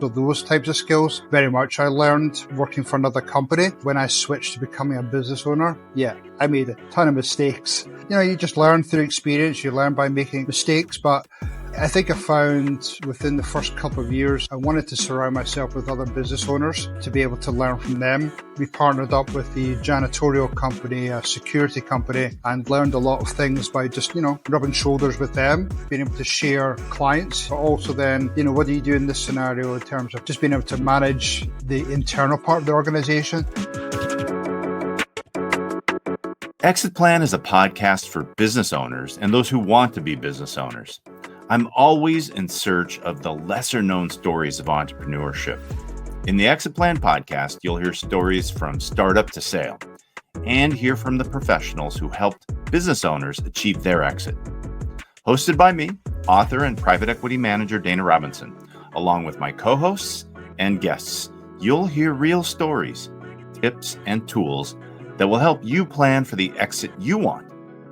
So those types of skills, very much I learned working for another company. When I switched to becoming a business owner, I made a ton of mistakes. You just learn through experience, you learn by making mistakes, but I think I found within the first couple of years, I wanted to surround myself with other business owners to be able to learn from them. We partnered up with the janitorial company, a security company, and learned a lot of things by just, rubbing shoulders with them, being able to share clients, but also then, what do you do in this scenario in terms of just being able to manage the internal part of the organization. Exit Plan is a podcast for business owners and those who want to be business owners. I'm always in search of the lesser-known stories of entrepreneurship. In the Exit Plan podcast, you'll hear stories from startup to sale and hear from the professionals who helped business owners achieve their exit. Hosted by me, author and private equity manager Dana Robinson, along with my co-hosts and guests, you'll hear real stories, tips, and tools that will help you plan for the exit you want,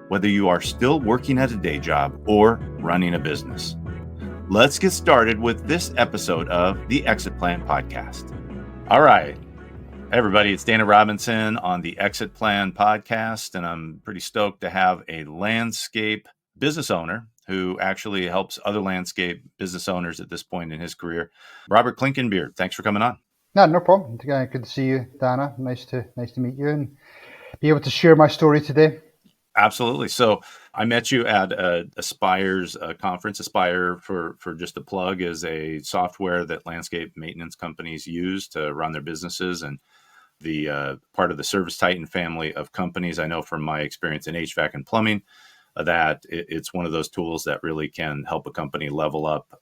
whether you are still working at a day job or running a business. Let's get started with this episode of the Exit Plan podcast. All right, everybody, it's Dana Robinson on the Exit Plan podcast, and I'm pretty stoked to have a landscape business owner who actually helps other landscape business owners at this point in his career. Robert Clinkenbeard, thanks for coming on. No problem. Good to see you, Dana. Nice to meet you and be able to share my story today. Absolutely. So I met you at Aspire's conference. Aspire, for just a plug, is a software that landscape maintenance companies use to run their businesses, and the part of the Service Titan family of companies. I know from my experience in HVAC and plumbing that it's one of those tools that really can help a company level up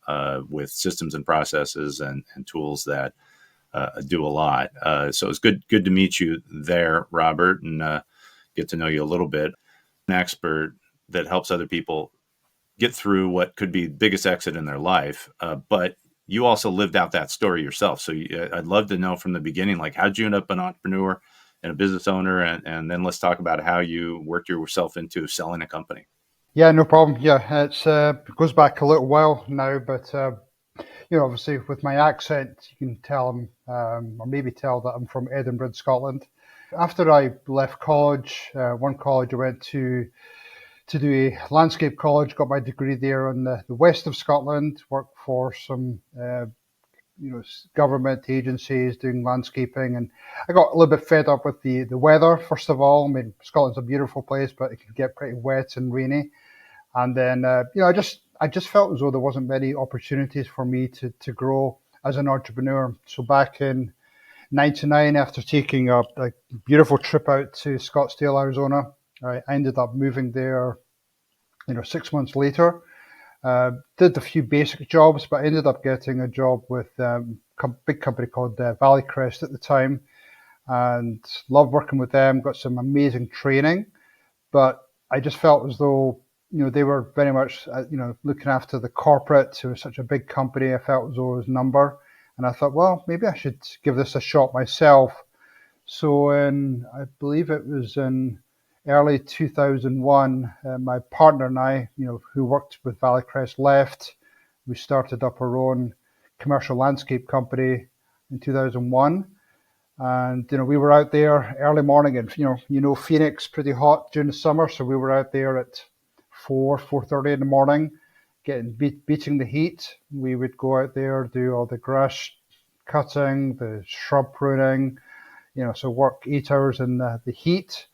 with systems and processes and tools that do a lot. So it's good to meet you there, Robert, and get to know you a little bit. An expert that helps other people get through what could be the biggest exit in their life. But you also lived out that story yourself. So I'd love to know from the beginning, like, how'd you end up an entrepreneur and a business owner? And then let's talk about how you worked yourself into selling a company. Yeah, no problem. Yeah, it goes back a little while now, but obviously with my accent, you can tell or maybe tell that I'm from Edinburgh, Scotland. After I left college, one college I went to do a landscape college, got my degree there in the west of Scotland, worked for some government agencies doing landscaping, and I got a little bit fed up with the weather, first of all. I mean, Scotland's a beautiful place, but it can get pretty wet and rainy. And then, I just felt as though there wasn't many opportunities for me to grow as an entrepreneur. So back in 99, after taking a beautiful trip out to Scottsdale, Arizona, I ended up moving there, 6 months later. Did a few basic jobs, but I ended up getting a job with a big company called Valley Crest at the time, and loved working with them, got some amazing training. But I just felt as though, they were very much, looking after the corporate to such a big company. I felt as though it was a number. And I thought, well, maybe I should give this a shot myself. So I believe it was in early 2001, my partner and I, who worked with Valley Crest, left. We started up our own commercial landscape company in 2001. And, we were out there early morning, and, Phoenix, pretty hot during the summer. So we were out there at 4:30 in the morning, beating the heat. We would go out there, do all the grass cutting, the shrub pruning, so work 8 hours in the heat,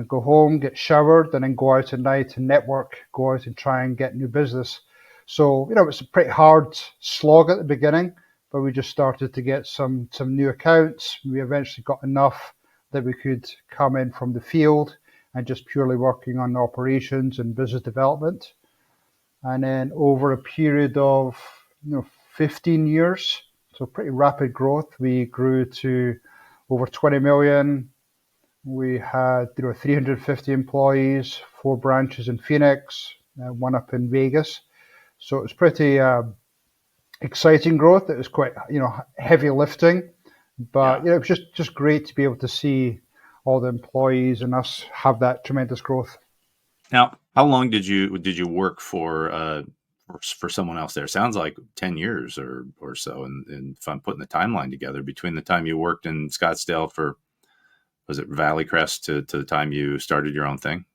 go home, get showered, and then go out at night and network, go out and try and get new business. So, it was a pretty hard slog at the beginning, but we just started to get some new accounts. We eventually got enough that we could come in from the field and just purely working on operations and business development. And then over a period of 15 years, so pretty rapid growth, we grew to over 20 million. We had 350 employees, 4 branches in Phoenix, one up in Vegas. So it was pretty exciting growth. It was quite heavy lifting, but it was just great to be able to see all the employees and us have that tremendous growth. Now, how long did you work for for someone else there? Sounds like 10 years or so. And if I'm putting the timeline together between the time you worked in Scottsdale for, was it Valley Crest to the time you started your own thing?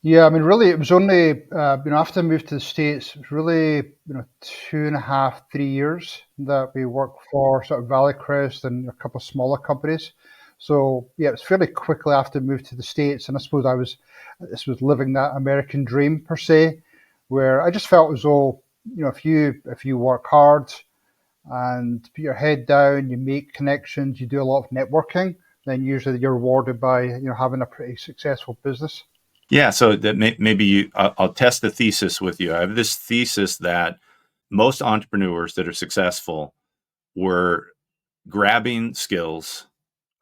Yeah, I mean, really, it was only after I moved to the States, it was really 2.5, 3 years that we worked for sort of Valley Crest and a couple of smaller companies. So yeah, it was fairly quickly after I moved to the States, and I suppose this was living that American dream per se, where I just felt as though if you work hard and put your head down, you make connections, you do a lot of networking, then usually you're rewarded by having a pretty successful business. Yeah, so that maybe I'll test the thesis with you. I have this thesis that most entrepreneurs that are successful were grabbing skills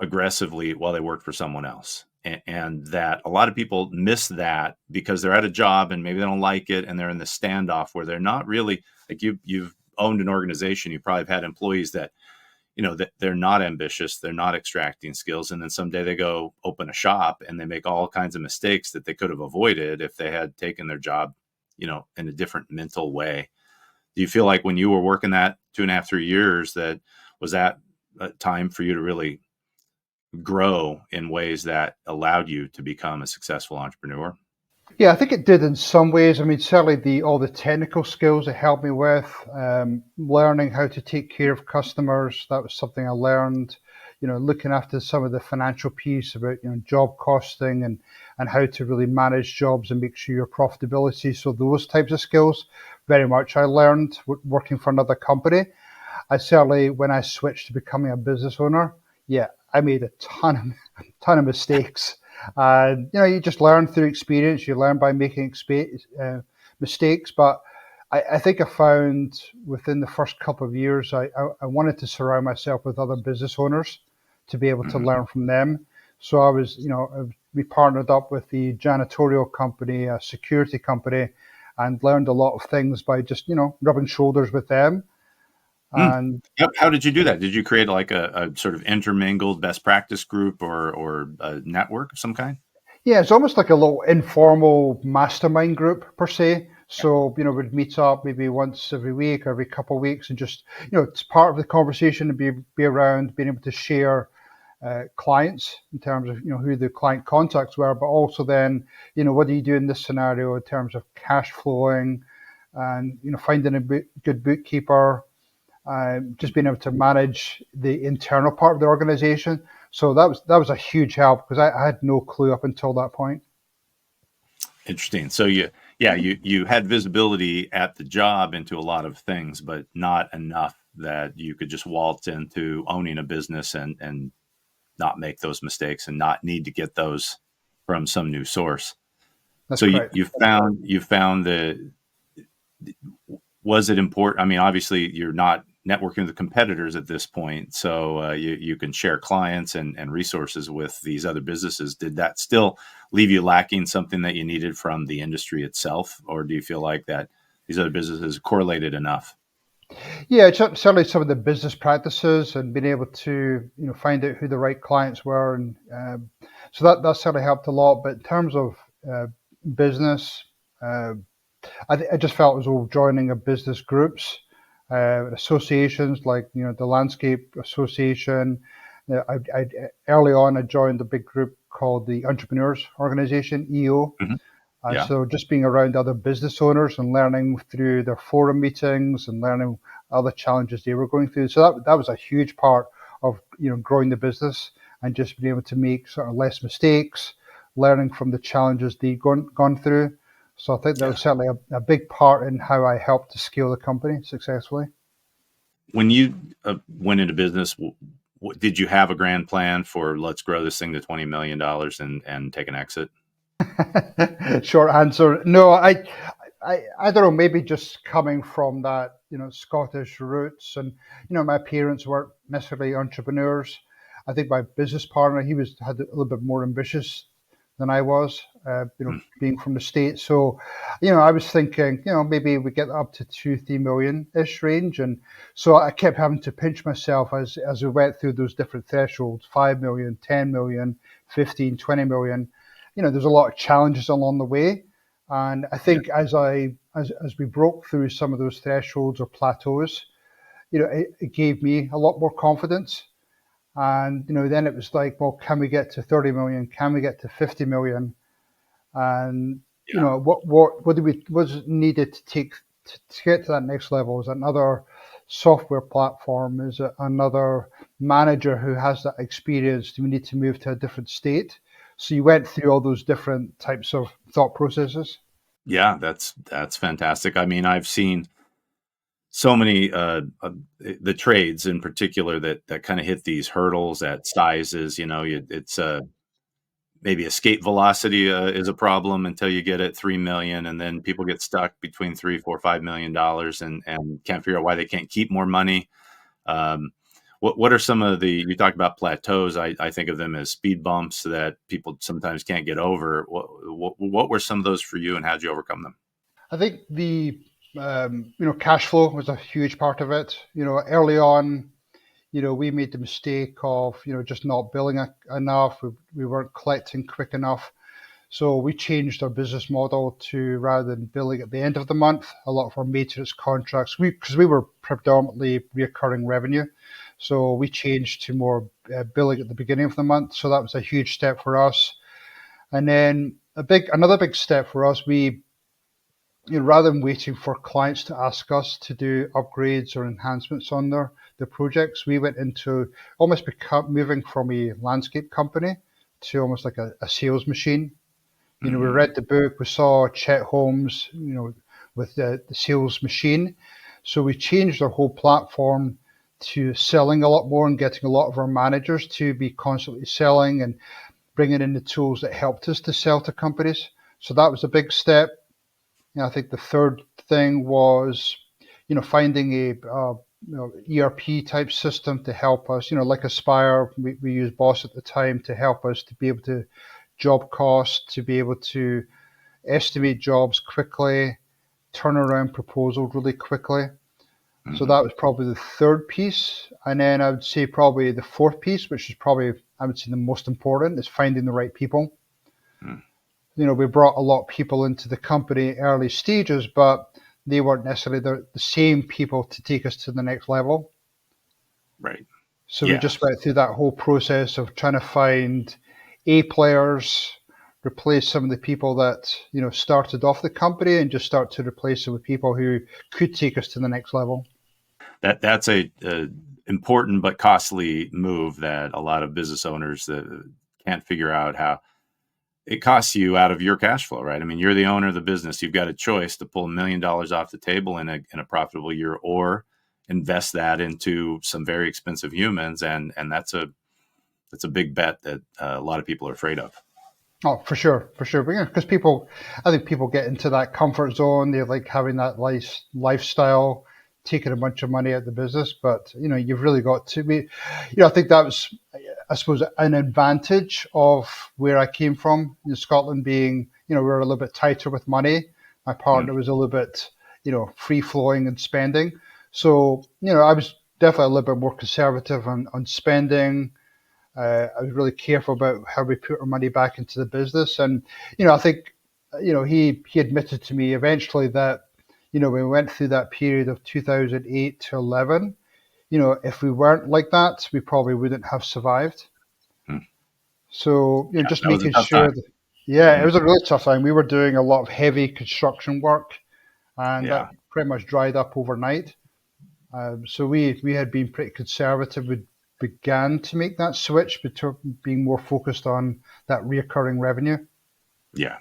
aggressively while they worked for someone else. And that a lot of people miss that because they're at a job and maybe they don't like it and they're in the standoff where they're not really like you've owned an organization. You probably have had employees that that they're not ambitious, they're not extracting skills, and then someday they go open a shop and they make all kinds of mistakes that they could have avoided if they had taken their job in a different mental way. Do you feel like when you were working that 2.5, 3 years, that was that a time for you to really grow in ways that allowed you to become a successful entrepreneur? Yeah, I think it did in some ways. I mean, certainly all the technical skills it helped me with, learning how to take care of customers. That was something I learned. Looking after some of the financial piece about job costing and how to really manage jobs and make sure your profitability. So those types of skills, very much I learned working for another company. I certainly, when I switched to becoming a business owner, yeah, I made a ton of mistakes. And you just learn through experience. You learn by making mistakes. But I think I found within the first couple of years, I wanted to surround myself with other business owners to be able to Mm-hmm. learn from them. So we partnered up with the janitorial company, a security company, and learned a lot of things by just rubbing shoulders with them. And How did you do that? Did you create like a sort of intermingled best practice group or a network of some kind? yeah, it's almost like a little informal mastermind group per se. So, we'd meet up maybe once every week, every couple of weeks, and just, it's part of the conversation to be around, being able to share clients in terms of, who the client contacts were, but also then, what do you do in this scenario in terms of cash flowing and, finding a good bookkeeper, just being able to manage the internal part of the organization. So that was a huge help because I had no clue up until that point. Interesting. So you had visibility at the job into a lot of things, but not enough that you could just waltz into owning a business and not make those mistakes and not need to get those from some new source. That's So correct. you found the was it important? I mean, obviously you're not networking with competitors at this point, so you can share clients and resources with these other businesses. Did that still leave you lacking something that you needed from the industry itself, or do you feel like that these other businesses correlated enough? Yeah, certainly some of the business practices and being able to find out who the right clients were, and so that certainly helped a lot. But in terms of business, I just felt as though joining a business groups, associations like the Landscape Association. Early on I joined a big group called the Entrepreneurs Organization (EO). Hmm. Yeah. So just being around other business owners and learning through their forum meetings and learning other challenges they were going through. So that was a huge part of growing the business and just being able to make sort of less mistakes, learning from the challenges they've gone through. So I think that Yeah. was certainly a big part in how I helped to scale the company successfully. When you went into business, did you have a grand plan for let's grow this thing to $20 million and take an exit? Short answer, no. I don't know. Maybe just coming from that, Scottish roots, and my parents weren't necessarily entrepreneurs. I think my business partner, he had a little bit more ambitious than I was, being from the States. So, I was thinking, maybe we get up to 2-3 million ish range, and so I kept having to pinch myself as we went through those different thresholds: 5 million, 10 million, 15, 20 million. There's a lot of challenges along the way. And I think as I as we broke through some of those thresholds or plateaus, it gave me a lot more confidence. And then it was like, well, can we get to 30 million? Can we get to 50 million? And Yeah. what do we was needed to take to get to that next level? Is it another software platform? Is it another manager who has that experience? Do we need to move to a different state? So you went through all those different types of thought processes. Yeah, that's fantastic. I mean, I've seen so many the trades in particular that kind of hit these hurdles at sizes. It's maybe escape velocity is a problem until you get at 3 million, and then people get stuck between 3, 4, $5 million and can't figure out why they can't keep more money. Um, what are some of the you talked about plateaus? I think of them as speed bumps that people sometimes can't get over. What were some of those for you, and how did you overcome them? I think the cash flow was a huge part of it. Early on, we made the mistake of just not billing enough. We weren't collecting quick enough. So we changed our business model to, rather than billing at the end of the month, a lot of our maintenance contracts, because we were predominantly recurring revenue. So we changed to more billing at the beginning of the month. So that was a huge step for us. And then another big step for us, we rather than waiting for clients to ask us to do upgrades or enhancements on their projects, we went into almost moving from a landscape company to almost like a sales machine. We read the book, we saw Chet Holmes, with the sales machine. So we changed our whole platform to selling a lot more and getting a lot of our managers to be constantly selling and bringing in the tools that helped us to sell to companies. So that was a big step. I think the third thing was, finding ERP type system to help us, like Aspire. We used Boss at the time to help us to be able to job cost, to be able to estimate jobs quickly, turn around proposals really quickly. So that was probably the third piece. And then I would say probably the fourth piece, which is probably, I would say, the most important, is finding the right people. We brought a lot of people into the company early stages, but they weren't necessarily the same people to take us to the next level. Right. So we just went through that whole process of trying to find A players, replace some of the people that, started off the company, and just start to replace them with people who could take us to the next level. That's a important but costly move that a lot of business owners that can't figure out how it costs you out of your cash flow, right? I mean, you're the owner of the business. You've got a choice to pull $1 million off the table in a profitable year, or invest that into some very expensive humans, and that's a big bet that a lot of people are afraid of. Oh, for sure. Because I think people get into that comfort zone. They like having that lifestyle, taking a bunch of money out of the business. But you've really got to be. I think that was, I suppose, an advantage of where I came from in Scotland. Being, we were a little bit tighter with money. My partner was a little bit, free flowing and spending. So I was definitely a little bit more conservative on spending. I was really careful about how we put our money back into the business. And, I think, he admitted to me eventually that, when we went through that period of 2008 to 11, if we weren't like that, we probably wouldn't have survived. So, just making sure that, it was a really tough time. We were doing a lot of heavy construction work, and that pretty much dried up overnight. So we had been pretty conservative. We began to make that switch between being more focused on that reoccurring revenue. Yeah.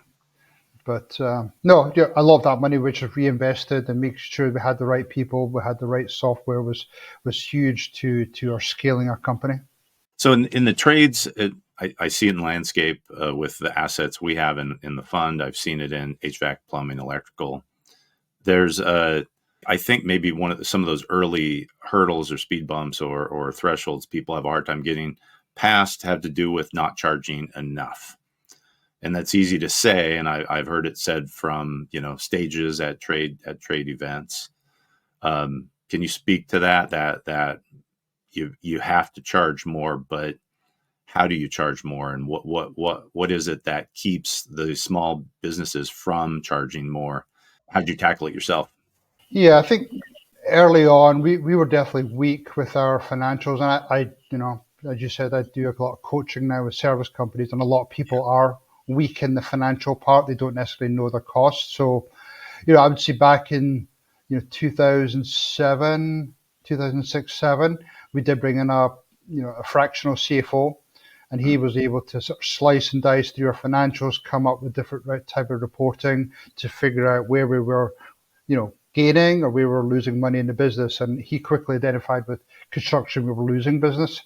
But no, I love that money which was reinvested, and making sure we had the right people, we had the right software was huge to our scaling our company. So in the trades, I see it in landscape with the assets we have in the fund. I've seen it in HVAC, plumbing, electrical. There's I think maybe some of those early hurdles or speed bumps or thresholds people have a hard time getting past have to do with not charging enough. And that's easy to say, and I've heard it said from stages at trade events. Can you speak to that you have to charge more, but how do you charge more, and what is it that keeps the small businesses from charging more? how'd you tackle it yourself? Yeah, I think early on we were definitely weak with our financials, and as you said, I do a lot of coaching now with service companies, and a lot of people are weak in the financial part. They don't necessarily know their costs. So, I would say back in 2007, 2006, 7, we did bring in a fractional CFO, and he was able to sort of slice and dice through our financials, come up with different type of reporting to figure out where we were, gaining or we were losing money in the business. And he quickly identified with construction we were losing business.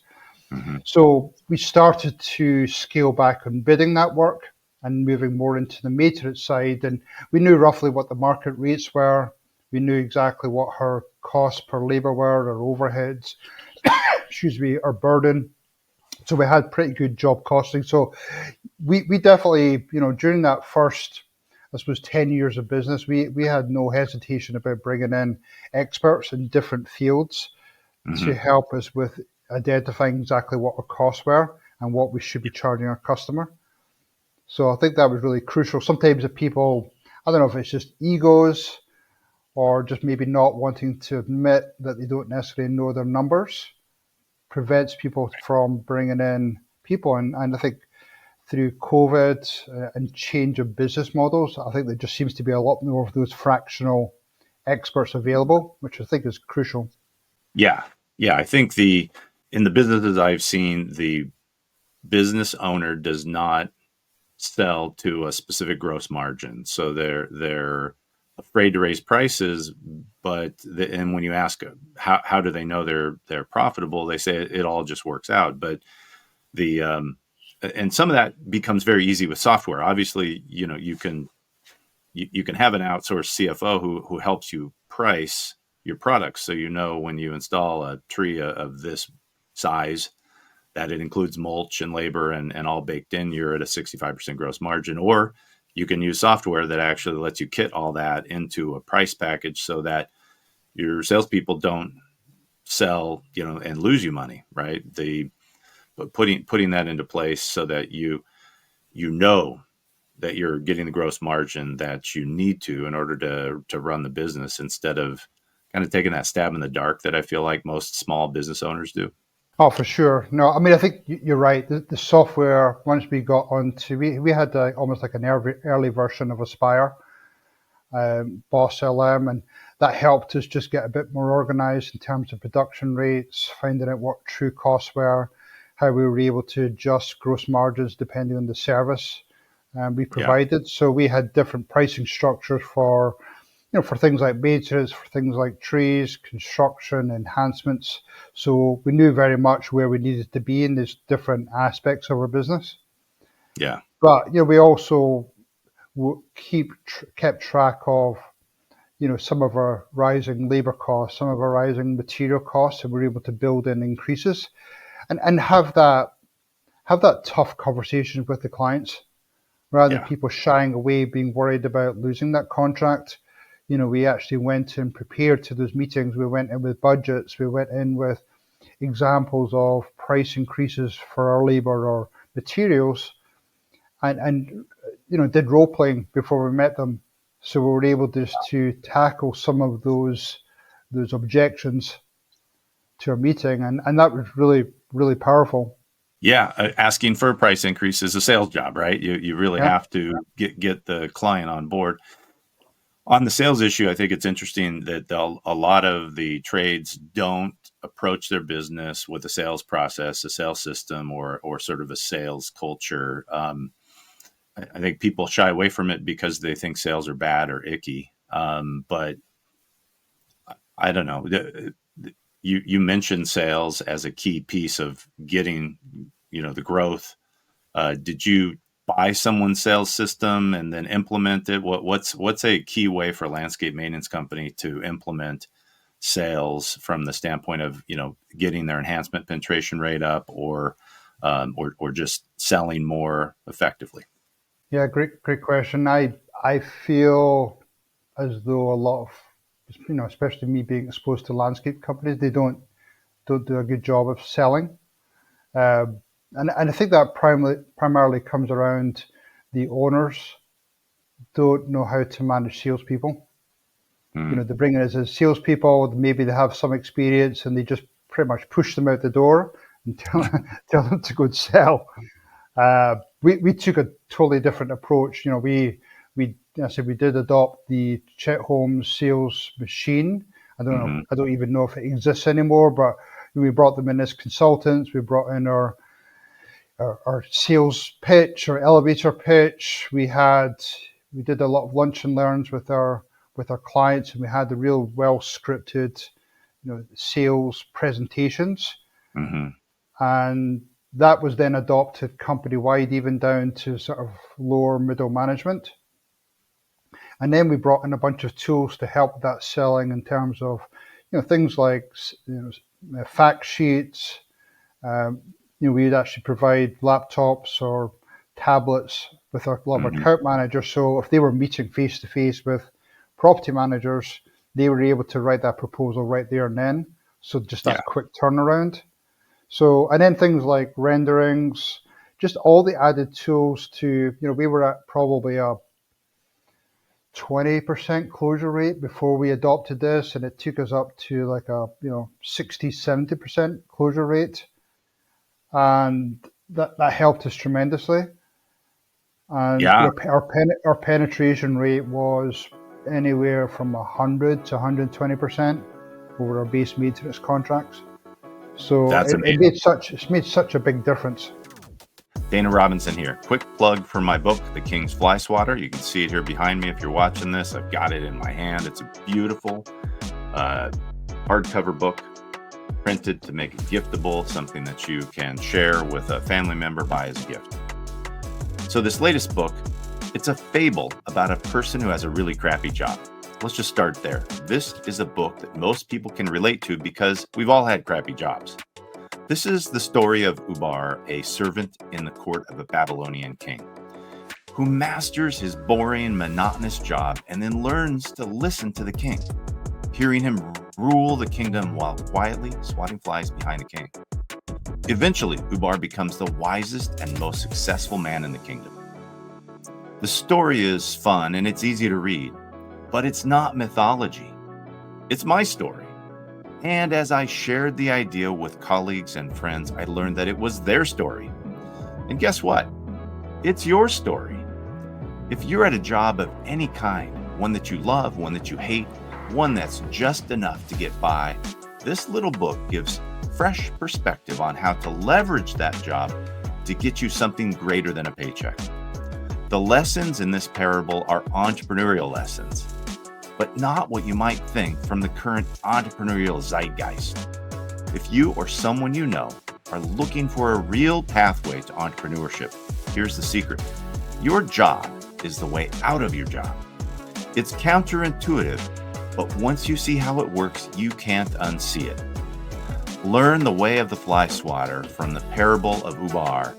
Mm-hmm. So we started to scale back on bidding that work and moving more into the maintenance side. And we knew roughly what the market rates were. We knew exactly what her costs per labor were, our overheads, our burden. So we had pretty good job costing. So we definitely, during that first, I suppose, 10 years of business, we had no hesitation about bringing in experts in different fields Mm-hmm. to help us with identifying exactly what our costs were and what we should be charging our customer. So I think that was really crucial. Sometimes if people, I don't know if it's just egos or just maybe not wanting to admit that they don't necessarily know their numbers, prevents people from bringing in people. And I think through COVID and change of business models, I think there just seems to be a lot more of those fractional experts available, which I think is crucial. Yeah. Yeah. I think in the businesses I've seen, the business owner does not sell to a specific gross margin. So they're afraid to raise prices, and when you ask how do they know they're profitable, they say it all just works out. But the and some of that becomes very easy with software. Obviously, you can have an outsourced CFO who helps you price your products, so when you install a tree of this size, that it includes mulch and labor and all baked in, you're at a 65% gross margin. Or you can use software that actually lets you kit all that into a price package so that your salespeople don't sell, and lose you money, right? But putting that into place so that you that you're getting the gross margin that you need to in order to run the business, instead of kind of taking that stab in the dark that I feel like most small business owners do. Oh, for sure. No, I mean, I think you're right. The software, once we got onto, we had almost like an early version of Aspire, Boss LM, and that helped us just get a bit more organized in terms of production rates, finding out what true costs were, how we were able to adjust gross margins depending on the service we provided. Yeah. So we had different pricing structures for things like maintenance, for things like trees, construction, enhancements. So we knew very much where we needed to be in these different aspects of our business. Yeah. But we also kept track of some of our rising labor costs, some of our rising material costs, and we're able to build in increases and have that tough conversation with the clients rather than people shying away, being worried about losing that contract. We actually went and prepared to those meetings. We went in with budgets. We went in with examples of price increases for our labor or materials, and did role playing before we met them. So we were able just to tackle some of those objections to our meeting, and that was really, really powerful. Yeah, asking for a price increase is a sales job, right? You really have to get the client on board. On the sales issue, I think it's interesting that a lot of the trades don't approach their business with a sales process, a sales system, or sort of a sales culture. I think people shy away from it because they think sales are bad or icky. But I don't know. You mentioned sales as a key piece of getting, the growth. Did you buy someone's sales system and then implement it? What's a key way for a landscape maintenance company to implement sales from the standpoint of getting their enhancement penetration rate up, or just selling more effectively? Yeah, great question. I feel as though a lot of especially me being exposed to landscape companies, they don't do a good job of selling. And I think that primarily comes around the owners don't know how to manage salespeople. They bring in as salespeople. Maybe they have some experience, and they just pretty much push them out the door and tell them to go and sell. We took a totally different approach. I said we did adopt the Chet Holmes sales machine. I don't even know if it exists anymore, but we brought them in as consultants. We brought in our sales pitch, our elevator pitch. We did a lot of lunch and learns with our clients, and we had the real well scripted, sales presentations. And that was then adopted company wide, even down to sort of lower middle management. And then we brought in a bunch of tools to help that selling in terms of, things like, fact sheets. We'd actually provide laptops or tablets with a lot of account managers. So if they were meeting face to face with property managers, they were able to write that proposal right there and then. So just that quick turnaround. So, and then things like renderings, just all the added tools to, we were at probably a 20% closure rate before we adopted this, and it took us up to like a 60, 70% closure rate, and that helped us tremendously. And our penetration rate was anywhere from 100 to 120% over our base maintenance contracts. So it's made such a big difference. Dana Robinson here. Quick plug for my book, The King's Fly Swatter. You can see it here behind me if you're watching this. I've got it in my hand. It's a beautiful hardcover book, printed to make it giftable, something that you can share with a family member, buy as a gift. So this latest book, it's a fable about a person who has a really crappy job. Let's just start there. This is a book that most people can relate to because we've all had crappy jobs. This is the story of Ubar, a servant in the court of a Babylonian king, who masters his boring, monotonous job and then learns to listen to the king, hearing him rule the kingdom while quietly swatting flies behind the king. Eventually, Ubar becomes the wisest and most successful man in the kingdom. The story is fun and it's easy to read, but it's not mythology. It's my story. And as I shared the idea with colleagues and friends, I learned that it was their story. And guess what? It's your story. If you're at a job of any kind, one that you love, one that you hate, one that's just enough to get by, this little book gives fresh perspective on how to leverage that job to get you something greater than a paycheck. The lessons in this parable are entrepreneurial lessons, but not what you might think from the current entrepreneurial zeitgeist. If you or someone you know are looking for a real pathway to entrepreneurship, here's the secret. Your job is the way out of your job. It's counterintuitive, but once you see how it works, you can't unsee it. Learn the way of the fly swatter from the parable of Ubar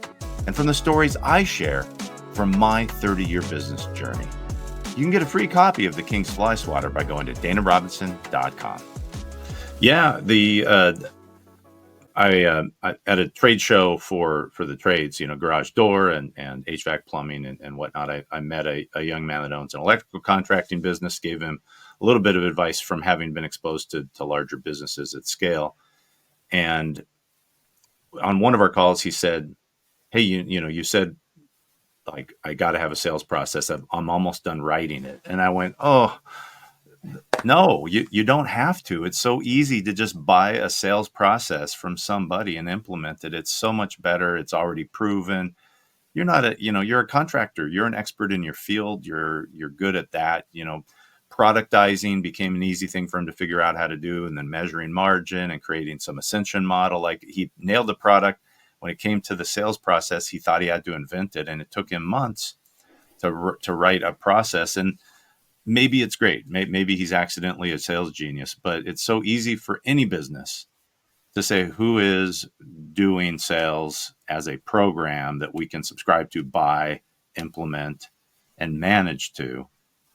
and from the stories I share from my 30-year business journey. You can get a free copy of The King's Fly Swatter by going to danarobinson.com. Yeah, I at a trade show for the trades, garage door and HVAC plumbing and whatnot. I met a young man that owns an electrical contracting business, gave him a little bit of advice from having been exposed to larger businesses at scale. And on one of our calls, he said, "Hey, you said, like, I got to have a sales process. I'm almost done writing it." And I went, "Oh, no, you don't have to. It's so easy to just buy a sales process from somebody and implement it. It's so much better. It's already proven. You're a contractor. You're an expert in your field. You're good at that. Productizing became an easy thing for him to figure out how to do, and then measuring margin and creating some ascension model. Like, he nailed the product. When it came to the sales process, he thought he had to invent it, and it took him months to write a process. And maybe it's great. Maybe he's accidentally a sales genius, but it's so easy for any business to say who is doing sales as a program that we can subscribe to, buy, implement, and manage to.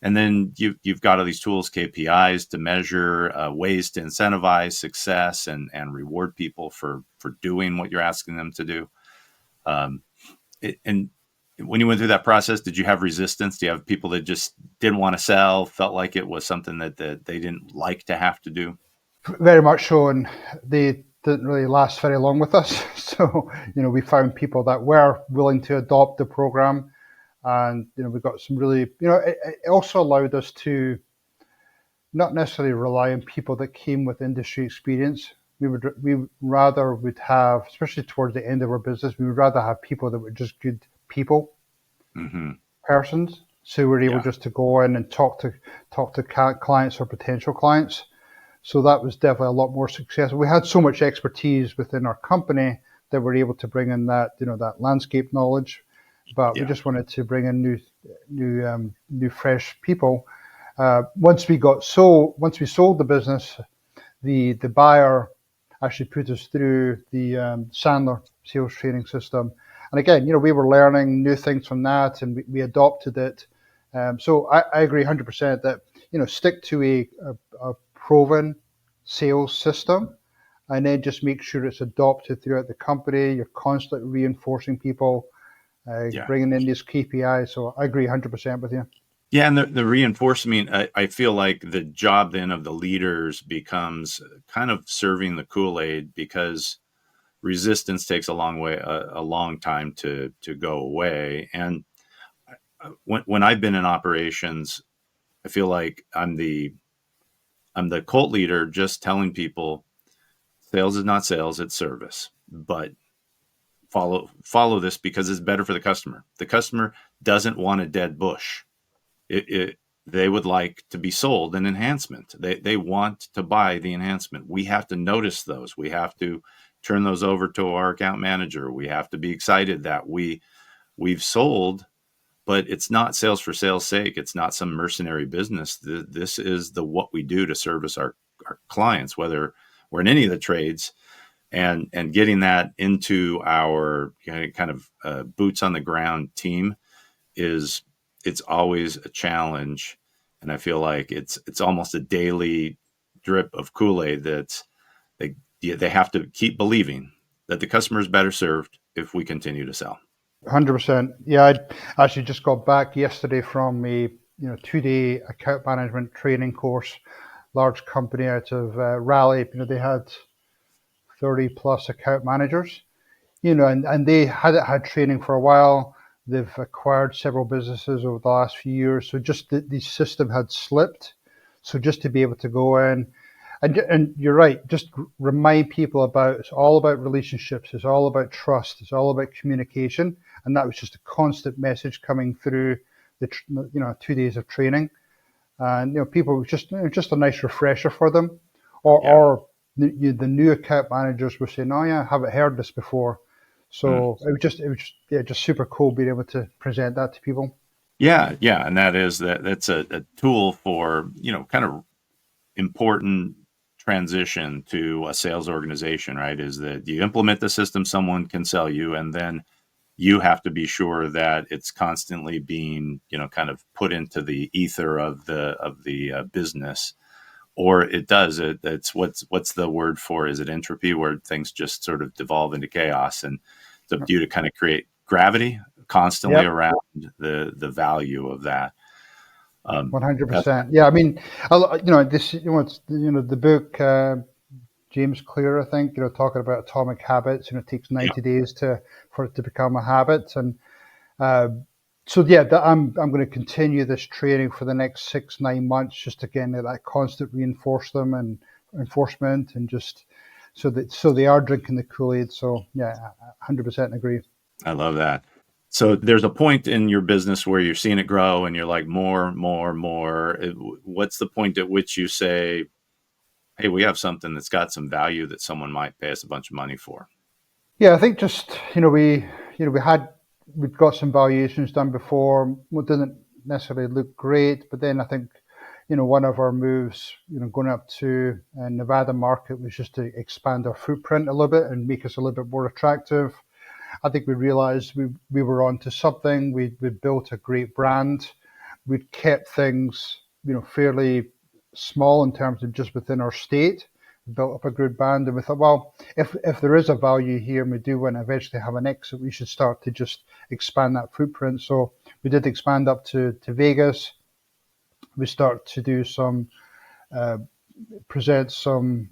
And then you've got all these tools, KPIs to measure, ways to incentivize success and reward people for doing what you're asking them to do. And When you went through that process, did you have resistance? Do you have people that just didn't want to sell, felt like it was something that they didn't like to have to do? Very much so, and they didn't really last very long with us. So, we found people that were willing to adopt the program, and we got some really, it also allowed us to not necessarily rely on people that came with industry experience. We rather would have, especially towards the end of our business, we would rather have people that were just good people, Mm-hmm. persons, so we're able Yeah. just to go in and talk to clients or potential clients. So that was definitely a lot more successful. We had so much expertise within our company that we're able to bring in that that landscape knowledge, but we Yeah. just wanted to bring in new fresh people. Once we sold the business, the buyer actually put us through the Sandler sales training system. And again, we were learning new things from that, and we adopted it. So I agree 100% that stick to a proven sales system, and then just make sure it's adopted throughout the company. You're constantly reinforcing people, Yeah. bringing in these KPIs. So I agree 100% with you. Yeah, and the reinforcement, I feel like the job then of the leaders becomes kind of serving the Kool-Aid, because resistance takes a long time to go away. And when I've been in operations, I feel like I'm the cult leader, just telling people sales is not sales, it's service. But follow this because it's better for the customer. The customer doesn't want a dead bush. They would like to be sold an enhancement. They want to buy the enhancement. We have to notice those. We have to turn those over to our account manager. We have to be excited that we've sold, but it's not sales for sales sake. It's not some mercenary business. This is what we do to service our clients, whether we're in any of the trades, and getting that into our kind of boots on the ground team it's always a challenge. And I feel like it's almost a daily drip of Kool-Aid that they have to keep believing that the customer is better served if we continue to sell. 100%. Yeah, I actually just got back yesterday from a 2-day account management training course. Large company out of Raleigh. They had 30 plus account managers. And they had training for a while. They've acquired several businesses over the last few years. So just the system had slipped. So just to be able to go in, and you're right, just remind people it's all about relationships. It's all about trust. It's all about communication. And that was just a constant message coming through the 2 days of training. And people, just a nice refresher for them. Or the new account managers were saying, "Oh yeah, I haven't heard this before." So it was just super cool being able to present that to people. Yeah, and that's a tool for kind of important transition to a sales organization, right? Is that you implement the system, someone can sell you, and then you have to be sure that it's constantly being kind of put into the ether of the business, or it's what's the word for, is it entropy, where things just sort of devolve into chaos, and it's up to you to kind of create gravity constantly around the value of that. 100%. Yeah, I mean, this, it's, the book, James Clear, I think, talking about atomic habits. It takes 90 days for it to become a habit, and so yeah, I'm going to continue this training for the next 6-9 months, just again that constant enforcement, and just so they are drinking the Kool-Aid. So yeah, 100% agree. I love that. So there's a point in your business where you're seeing it grow and you're like, more. What's the point at which you say, hey, we have something that's got some value that someone might pay us a bunch of money for? Yeah, I think just we've got some valuations done before. It didn't necessarily look great, but then I think one of our moves going up to Nevada market was just to expand our footprint a little bit and make us a little bit more attractive. I think we realized we were onto something. We built a great brand. We'd kept things fairly small in terms of just within our state, built up a good band, and we thought, well, if there is a value here and we do want to eventually have an exit, we should start to just expand that footprint. So we did expand up to Vegas. We start to do some present some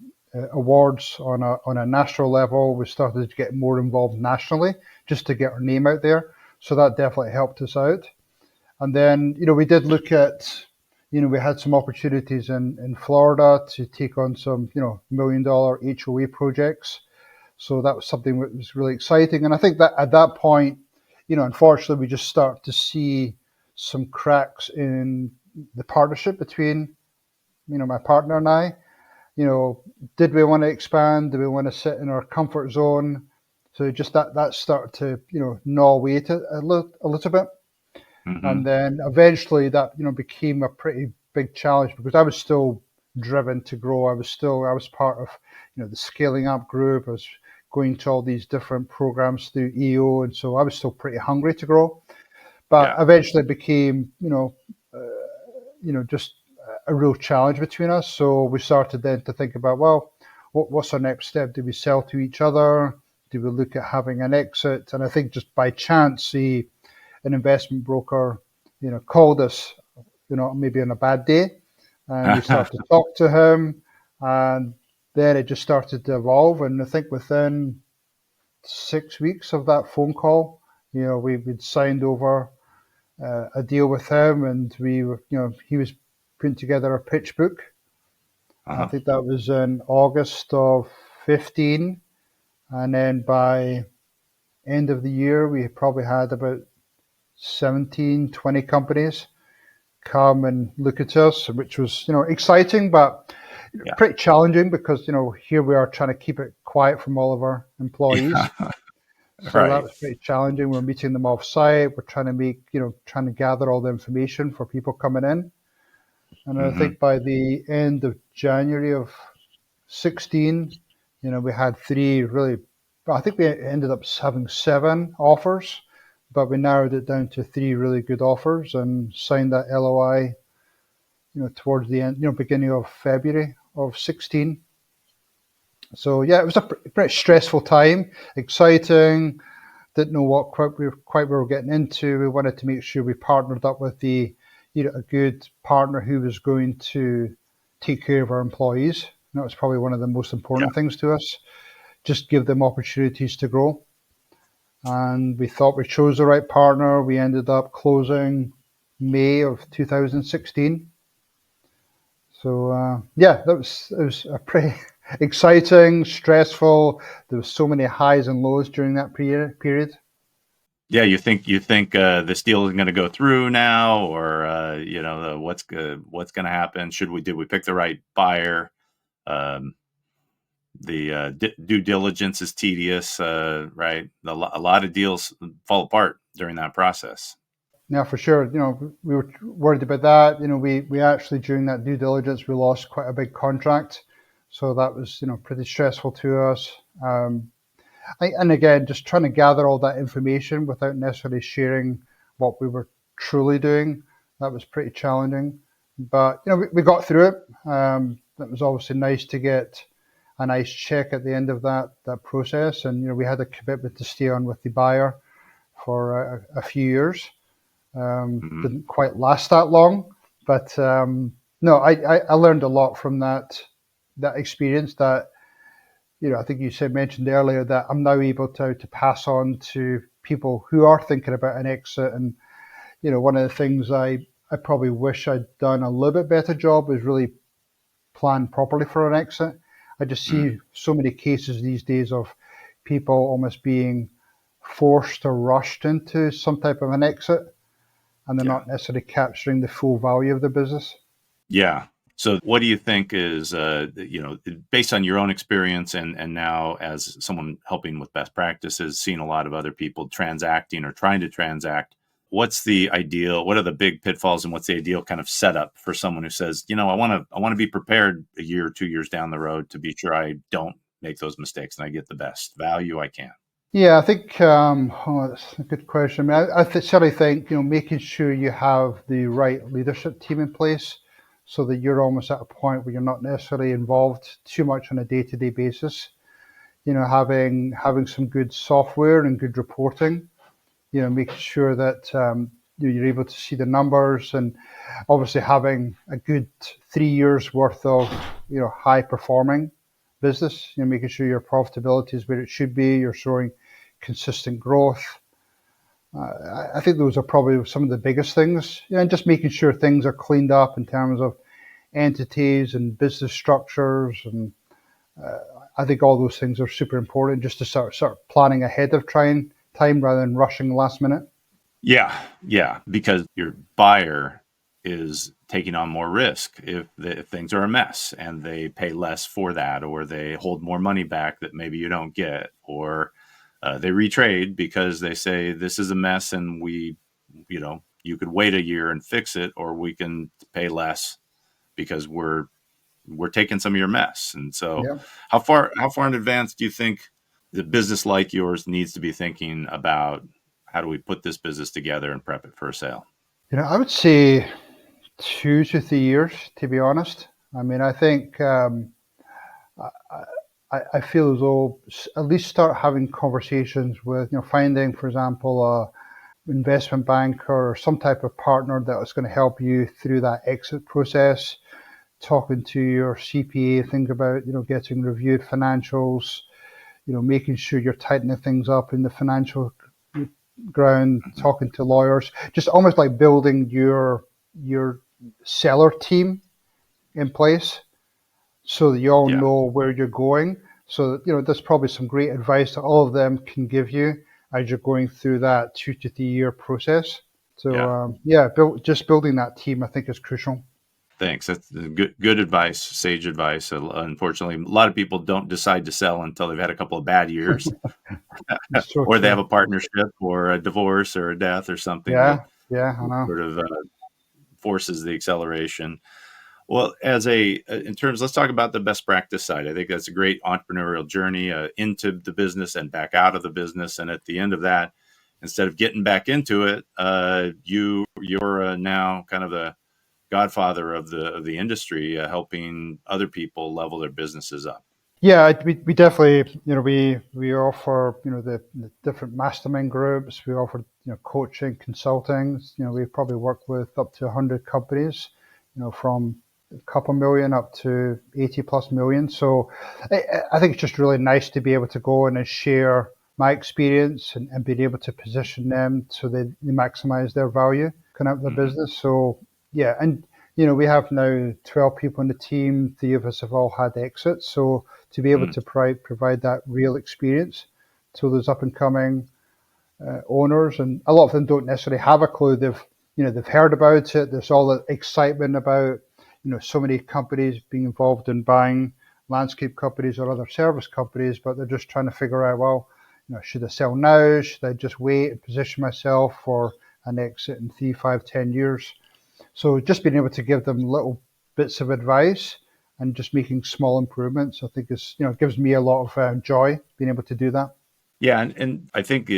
awards on a national level. We started to get more involved nationally just to get our name out there. So that definitely helped us out. And then, we did look at, we had some opportunities in Florida to take on some, $1 million HOA projects. So that was something that was really exciting. And I think that at that point, unfortunately, we just start to see some cracks in the partnership between, my partner and I. Did we want to expand? Did we want to sit in our comfort zone? So just that started to, gnaw away at it a little bit. Mm-hmm. And then eventually that, became a pretty big challenge because I was still driven to grow. I was part of, the scaling up group. I was going to all these different programs through EO. And so I was still pretty hungry to grow. But eventually it became, just a real challenge between us. So we started then to think about, well, what's our next step? Do we sell to each other? Do we look at having an exit? And I think just by chance, an investment broker, called us, maybe on a bad day, and we started to talk to him, and then it just started to evolve. And I think within 6 weeks of that phone call, we'd signed over a deal with him, and we were, he was putting together a pitch book. I think that was in August of 15, and then by end of the year, we probably had about 17, 20 companies come and look at us, which was, exciting, but pretty challenging because, here we are trying to keep it quiet from all of our employees. So that was pretty challenging. We're meeting them off site. We're trying to gather all the information for people coming in. And I think by the end of January of 16, we had I think we ended up having 7 offers, but we narrowed it down to 3 really good offers and signed that LOI, towards the end, beginning of February of 16. So yeah, it was a pretty stressful time, exciting. Didn't know what quite we were getting into. We wanted to make sure we partnered up with a good partner who was going to take care of our employees. And that was probably one of the most important things to us. Just give them opportunities to grow. And we thought we chose the right partner. We ended up closing May of 2016. So it was a pretty exciting, stressful. There was so many highs and lows during that period. Yeah, you think this deal is going to go through now, or what's going to happen? Did we pick the right buyer? The due diligence is tedious, right? A lot of deals fall apart during that process. Yeah, for sure. We were worried about that. We actually, during that due diligence, we lost quite a big contract. So that was, pretty stressful to us. And again, just trying to gather all that information without necessarily sharing what we were truly doing. That was pretty challenging. But, we got through it. That was obviously nice to get a nice check at the end of that process. And, we had a commitment to stay on with the buyer for a few years. Didn't quite last that long, but no, I learned a lot from that experience. That I think you mentioned earlier that I'm now able to pass on to people who are thinking about an exit. And one of the things I probably wish I'd done a little bit better job is really plan properly for an exit. I just see so many cases these days of people almost being forced or rushed into some type of an exit, and they're not necessarily capturing the full value of the business. Yeah. So what do you think is, based on your own experience and now as someone helping with best practices, seeing a lot of other people transacting or trying to transact, what's the ideal, what are the big pitfalls, and what's the ideal kind of setup for someone who says, I want to be prepared a year or 2 years down the road to be sure I don't make those mistakes and I get the best value I can? Yeah, I think that's a good question. I mean, I certainly think making sure you have the right leadership team in place. so that you're almost at a point where you're not necessarily involved too much on a day-to-day basis. Having some good software and good reporting, making sure that you're able to see the numbers, and obviously having a good 3 years worth of high performing business, making sure your profitability is where it should be, you're showing consistent growth. I think those are probably some of the biggest things, and just making sure things are cleaned up in terms of entities and business structures, and I think all those things are super important, just to start planning ahead of time rather than rushing last minute. Yeah, because your buyer is taking on more risk if things are a mess, and they pay less for that, or they hold more money back that maybe you don't get, or they retrade because they say this is a mess and you could wait a year and fix it, or we can pay less because we're taking some of your mess. And so Yeah. how far in advance do you think the business like yours needs to be thinking about how do we put this business together and prep it for a sale? I would say 2 to 3 years, to be honest. I mean, I think I feel as though at least start having conversations with, finding, for example, a investment banker or some type of partner that is going to help you through that exit process, talking to your CPA, think about, getting reviewed financials, making sure you're tightening things up in the financial ground, talking to lawyers, just almost like building your seller team in place so that you all Yeah. know where you're going. So, there's probably some great advice that all of them can give you as you're going through that 2 to 3 year process. So, just building that team, I think, is crucial. Thanks. That's good advice, sage advice. Unfortunately, a lot of people don't decide to sell until they've had a couple of bad years, It's so or they have true. a partnership, or a divorce, or a death, or something that Yeah, yeah, I know. sort of forces the acceleration. Well, in terms, let's talk about the best practice side. I think that's a great entrepreneurial journey into the business and back out of the business. And at the end of that, instead of getting back into it, you're now kind of the godfather of the industry, helping other people level their businesses up. Yeah, we definitely, we offer, the different mastermind groups. We offer, coaching, consulting. We probably work with up to 100 companies, from a couple million up to 80 plus million. So I think it's just really nice to be able to go in and share my experience, and being able to position them so they maximize their value coming out of the Mm-hmm. business. So yeah, and we have now 12 people in the team. 3 of us have all had exits. So to be able to provide that real experience to those up and coming owners, and a lot of them don't necessarily have a clue. They've heard about it. There's all the excitement about so many companies being involved in buying landscape companies or other service companies, but they're just trying to figure out, well, should I sell now? Should I just wait and position myself for an exit in 3, 5, 10 years? So just being able to give them little bits of advice and just making small improvements, I think gives me a lot of joy being able to do that. Yeah, and I think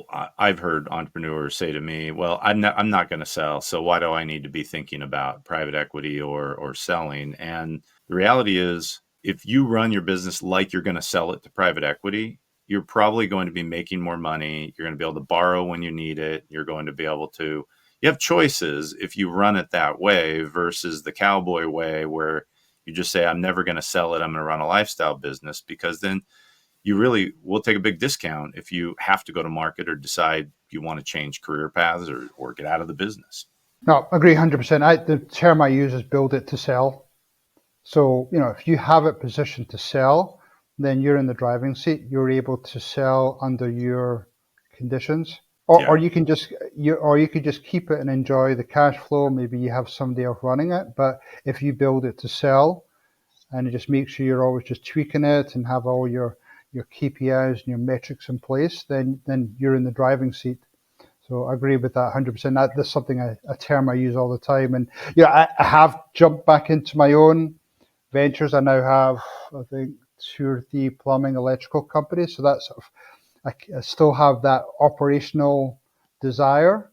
I've heard entrepreneurs say to me, "Well, I'm not going to sell, so why do I need to be thinking about private equity or selling?" And the reality is, if you run your business like you're going to sell it to private equity, you're probably going to be making more money. You're going to be able to borrow when you need it. You're going to be able to. You have choices if you run it that way versus the cowboy way, where you just say, "I'm never going to sell it. I'm going to run a lifestyle business," because then you really will take a big discount if you have to go to market or decide you want to change career paths or get out of the business. No, I agree 100%. The term I use is build it to sell. So, if you have it positioned to sell, then you're in the driving seat. You're able to sell under your conditions. Or Yeah. you can just you could just keep it and enjoy the cash flow. Maybe you have somebody else running it. But if you build it to sell, and just make sure you're always just tweaking it and have all your KPIs and your metrics in place, then you're in the driving seat. So I agree with that 100%. That's something a term I use all the time. And I have jumped back into my own ventures. I now have, I think, 2 or 3 plumbing electrical companies. So that's sort of, I still have that operational desire,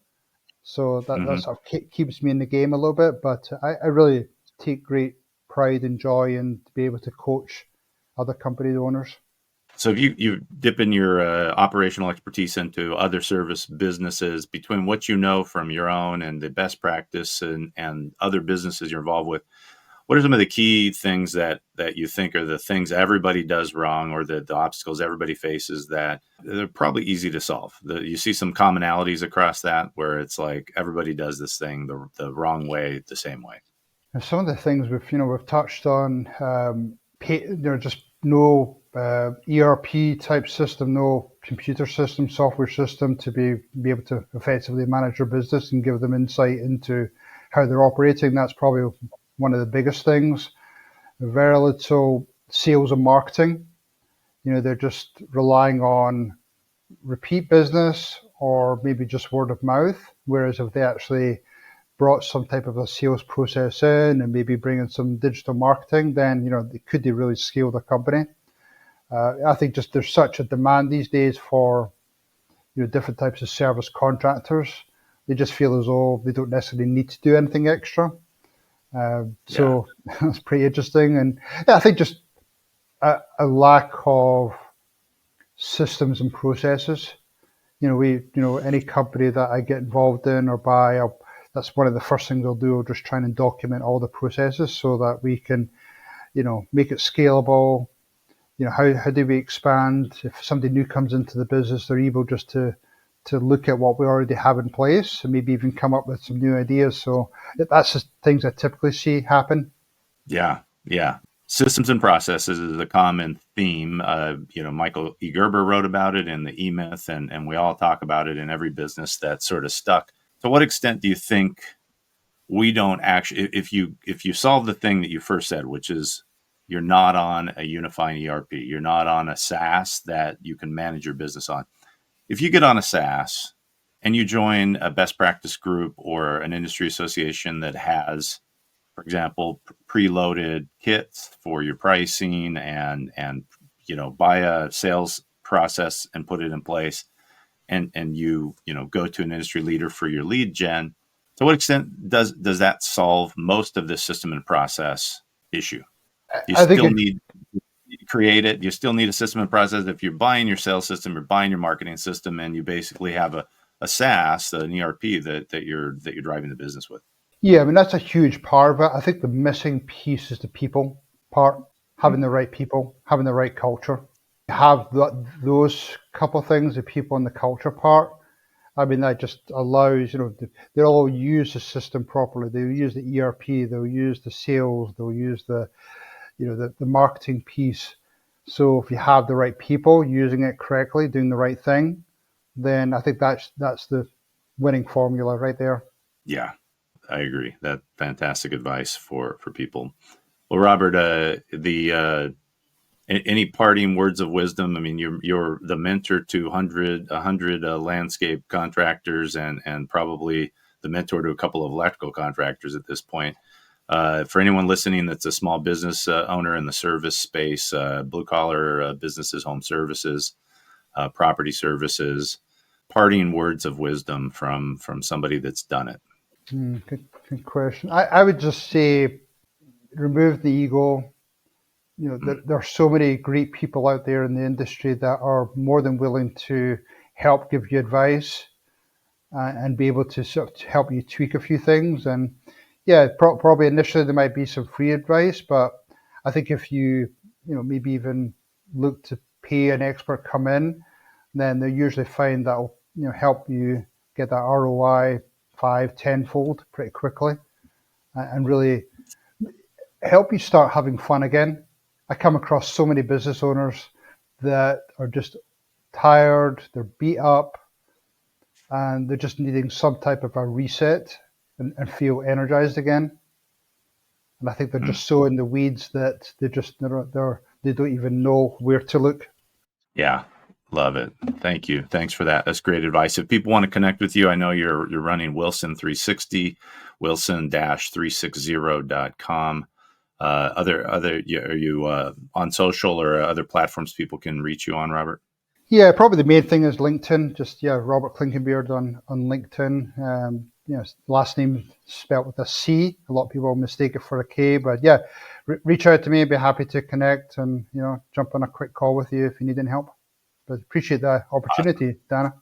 So that Hmm. sort of keeps me in the game a little bit. But I really take great pride and joy in to be able to coach other company owners. So if you dip in your operational expertise into other service businesses, between what you know from your own and the best practice and other businesses you're involved with, what are some of the key things that you think are the things everybody does wrong, or the obstacles everybody faces that they're probably easy to solve? You see some commonalities across that where it's like everybody does this thing the wrong way, the same way. And some of the things we've touched on, just no ERP type system, no computer system, software system to be able to effectively manage your business and give them insight into how they're operating. That's probably one of the biggest things. Very little sales and marketing. They're just relying on repeat business or maybe just word of mouth. Whereas if they actually brought some type of a sales process in and maybe bring in some digital marketing, then could they really scale the company? I think just there's such a demand these days for different types of service contractors. They just feel as though they don't necessarily need to do anything extra. Yeah. So that's pretty interesting. And yeah, I think just a lack of systems and processes. Any company that I get involved in or buy, that's one of the first things I'll do. I'll just try and document all the processes so that we can, make it scalable. How do we expand? If somebody new comes into the business, they're able just to look at what we already have in place and maybe even come up with some new ideas. So that's the things I typically see happen. Yeah. Yeah. Systems and processes is a common theme. Michael E. Gerber wrote about it in the E-Myth, and we all talk about it in every business that's sort of stuck. To what extent do you think we don't actually, if you solve the thing that you first said, which is you're not on a unifying ERP, you're not on a SaaS that you can manage your business on. If you get on a SaaS and you join a best practice group or an industry association that has, for example, preloaded kits for your pricing and buy a sales process and put it in place, and you go to an industry leader for your lead gen, to what extent does that solve most of this system and process issue? You I think still it, need to create it. You still need a system and process. If you're buying your sales system, you're buying your marketing system, and you basically have a SaaS, an ERP that you're driving the business with. yeah, I mean, that's a huge part of it. I think the missing piece is the people part, having Mm. the right people, having the right culture. Have those couple things, the people and the culture part. I mean, that just allows, they'll all use the system properly. They'll use the ERP, they'll use the sales, they'll use the marketing piece. So if you have the right people using it correctly, doing the right thing, then I think that's the winning formula right there. Yeah, I agree. That fantastic advice for people. Well, Robert, any parting words of wisdom? I mean, you're the mentor to 100 landscape contractors and probably the mentor to a couple of electrical contractors at this point. For anyone listening that's a small business owner in the service space, blue collar businesses, home services, property services, parting words of wisdom from somebody that's done it. Good question. I would just say remove the ego. Mm. There are so many great people out there in the industry that are more than willing to help give you advice and be able to sort of help you tweak a few things. And yeah, probably initially there might be some free advice, but I think if maybe even look to pay an expert come in, then they usually find that'll help you get that ROI 5, 10-fold pretty quickly and really help you start having fun again. I come across so many business owners that are just tired, they're beat up, and they're just needing some type of a reset and feel energized again. And I think they're Mm. just so in the weeds that they don't even know where to look. Yeah, love it. Thank you. Thanks for that. That's great advice. If people want to connect with you, I know you're running Wilson 360, wilson-360.com. Are you on social or other platforms people can reach you on, Robert? Yeah, probably the main thing is LinkedIn. Just Robert Clinkenbeard on LinkedIn. last name spelled with a C. A lot of people mistake it for a K, but yeah, reach out to me. I'd be happy to connect and, jump on a quick call with you if you need any help. But appreciate the opportunity, Dana.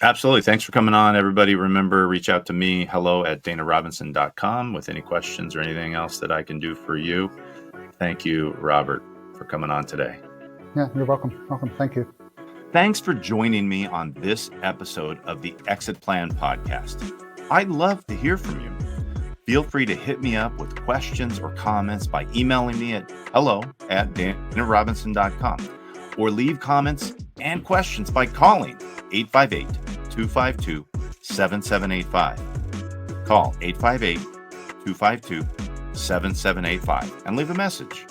Absolutely. Thanks for coming on, everybody. Remember, reach out to me, hello@danarobinson.com, with any questions or anything else that I can do for you. Thank you, Robert, for coming on today. Yeah, you're welcome. Welcome. Thank you. Thanks for joining me on this episode of the Exit Plan Podcast. I'd love to hear from you. Feel free to hit me up with questions or comments by emailing me at hello@danarobinson.com, or leave comments and questions by calling 858-252-7785. Call 858-252-7785 and leave a message.